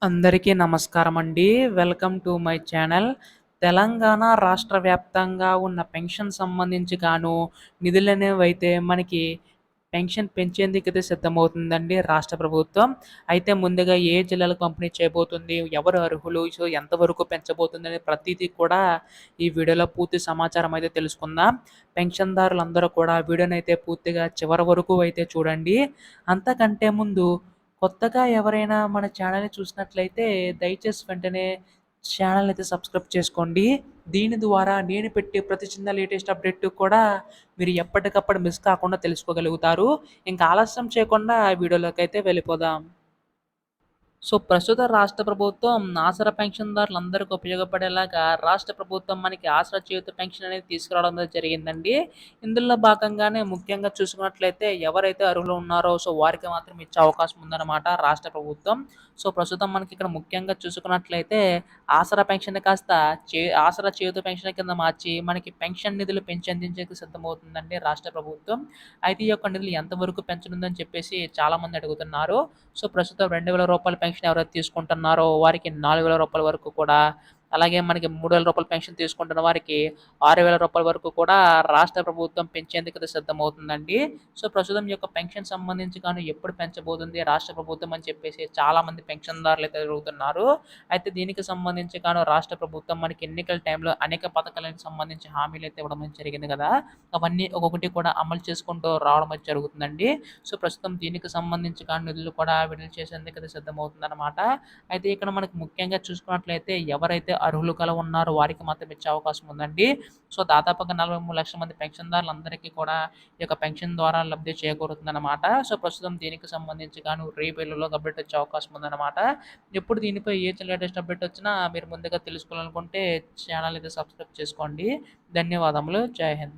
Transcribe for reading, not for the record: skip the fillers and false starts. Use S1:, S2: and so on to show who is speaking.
S1: అందరికీ నమస్కారమండి. Welcome to my channel. Telangana రాష్ట్ర వ్యాప్తంగా ఉన్న పెన్షన్ సంబంధించి గాను నిధులనేవైతే మనకి పెన్షన్ పెంచేందుకైతే సిద్ధమవుతుందండి రాష్ట్ర ప్రభుత్వం. అయితే ముందుగా ఏ జిల్లాలకు పంపిణీ చేయబోతుంది? ఎవరు అర్హులు? సో, ఎంతవరకు పెంచబోతుందనే ప్రతీదీ కూడా ఈ వీడియోలో పూర్తి సమాచారం అయితే తెలుసుకుందాం. పెన్షన్‌దారులందరూ కూడా వీడియోనైతే పూర్తిగా చివరి వరకు అయితే చూడండి. అంతకంటే ముందు కొత్తగా ఎవరైనా మన ఛానల్‌ని చూసినట్లయితే దయచేసి వెంటనే ఛానల్‌ని అయితే సబ్స్క్రైబ్ చేసుకోండి. దీని ద్వారా నేను పెట్టే ప్రతి చిన్న లేటెస్ట్ అప్డేట్ కూడా మీరు ఎప్పటికప్పుడు మిస్ కాకుండా తెలుసుకోగలుగుతారు. ఇంకా ఆలస్యం చేయకుండా వీడియోలోకైతే వెళ్ళిపోదాం. సో, ప్రస్తుత రాష్ట్ర ప్రభుత్వం ఆసరా పెన్షన్‌దారులందరికీ ఉపయోగపడేలాగా రాష్ట్ర ప్రభుత్వం మనకి ఆసరా చేయూత పెన్షన్ అనేది తీసుకురావడం అనేది జరిగిందండి. ఇందులో భాగంగానే ముఖ్యంగా చూసుకున్నట్లయితే ఎవరైతే అర్హులు ఉన్నారో సో, వారికి మాత్రం ఇచ్చే అవకాశం ఉందన్నమాట రాష్ట్ర ప్రభుత్వం. సో, ప్రస్తుతం మనకి ఇక్కడ ముఖ్యంగా చూసుకున్నట్లయితే ఆసరా పెన్షన్ కాస్త ఆసరా చేయూత పెన్షన్ కింద మార్చి మనకి పెన్షన్ నిధులు పెంచి అందించేందుకు సిద్ధమవుతుందండి రాష్ట్ర ప్రభుత్వం. అయితే ఈ యొక్క నిధులు ఎంతవరకు పెంచనుందని చెప్పేసి చాలామంది అడుగుతున్నారు. సో, ప్రస్తుతం రూ. 2,000 పెన్షన్ ఎవరైతే తీసుకుంటున్నారో వారికి రూ. 4,000 వరకు కూడా, అలాగే మనకి రూ. 3,000 పెన్షన్ తీసుకుంటున్న వారికి రూ. 6,000 వరకు కూడా రాష్ట్ర ప్రభుత్వం పెంచేందుకు సిద్ధమవుతుందండి. సో, ప్రస్తుతం ఈ యొక్క పెన్షన్ సంబంధించి గాను ఎప్పుడు పెంచబోతుంది రాష్ట్ర ప్రభుత్వం అని చెప్పేసి చాలామంది పెన్షన్‌దారులు అయితే అడుగుతున్నారు. అయితే దీనికి సంబంధించి గాను రాష్ట్ర ప్రభుత్వం మనకి ఎన్నికల టైంలో అనేక పథకాలకు సంబంధించి హామీలైతే ఇవ్వడం అనేది జరిగింది కదా! అవన్నీ ఒక్కొక్కటి కూడా అమలు చేసుకుంటూ రావడం అయితే జరుగుతుందండి. సో, ప్రస్తుతం దీనికి సంబంధించి కానీ నిధులు కూడా విడుదల చేసేందుకైతే సిద్ధమవుతుందనమాట. అయితే ఇక్కడ మనకు ముఖ్యంగా చూసుకున్నట్లయితే ఎవరైతే అర్హులు ఉన్నారో వారికి మాత్రం ఇచ్చే అవకాశం ఉందండి. సో, దాదాపుగా 43,00,000 మంది పెన్షన్‌దారులందరికీ కూడా ఈ యొక్క పెన్షన్ ద్వారా లబ్ధి చేకూరుతుందనమాట. సో, ప్రస్తుతం దీనికి సంబంధించి గాను రేపు ఎల్లుండిలో అప్డేట్ వచ్చే అవకాశం ఉందనమాట. ఎప్పుడు దీనిపై ఏ లేటెస్ట్ అప్డేట్ వచ్చినా మీరు ముందుగా తెలుసుకోవాలనుకుంటే ఛానల్ అయితే సబ్స్క్రైబ్ చేసుకోండి. ధన్యవాదములు. జై హింద్.